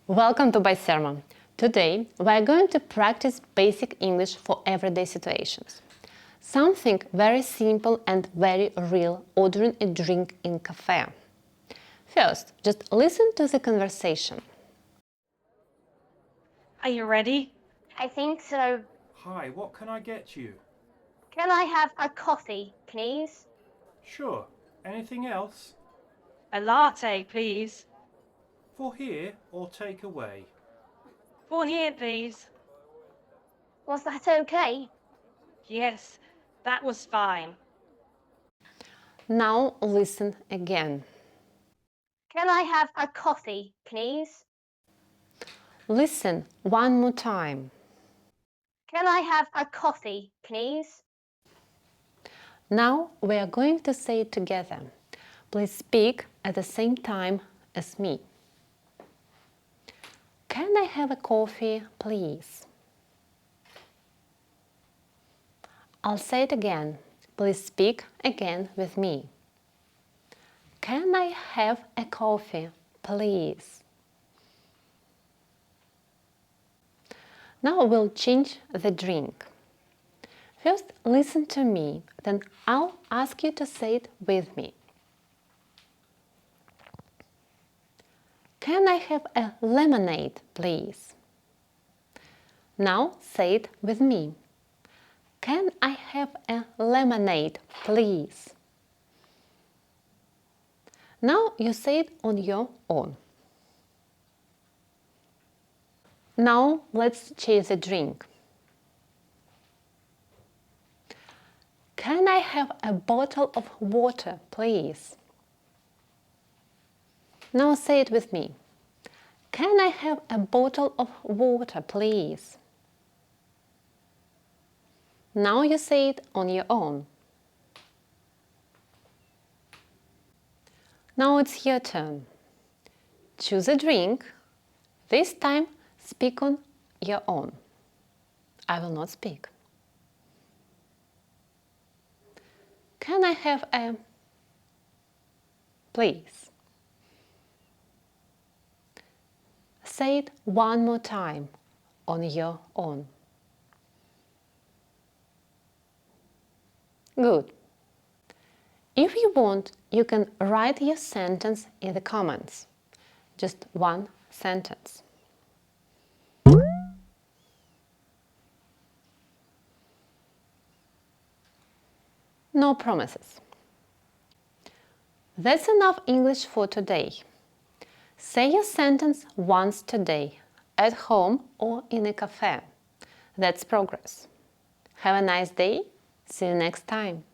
Welcome to Bisermo. Today we are going to practice basic English for everyday situations. Something very simple and very real, ordering a drink in cafe. First, just listen to the conversation. Are you ready? I think so. Hi, what can I get you? Can I have a coffee, please? Sure. Anything else? A latte, please. For here or take away? For here, please. Was that okay? Yes, that was fine. Now listen again. Can I have a coffee, please? Listen one more time. Can I have a coffee, please? Now we are going to say it together. Please speak at the same time as me. Can I have a coffee, please? I'll say it again. Please speak again with me. Can I have a coffee, please? Now we'll change the drink. First, listen to me, then I'll ask you to say it with me. Can I have a lemonade, please? Now say it with me. Can I have a lemonade, please? Now you say it on your own. Now let's change the drink. Can I have a bottle of water, please? Now say it with me. Can I have a bottle of water, please? Now you say it on your own. Now it's your turn. Choose a drink. This time speak on your own. I will not speak. Can I have a... Please. Say it one more time on your own. Good. If you want, you can write your sentence in the comments. Just one sentence. No promises. That's enough English for today. Say your sentence once today, at home or in a cafe. That's progress. Have a nice day. See you next time.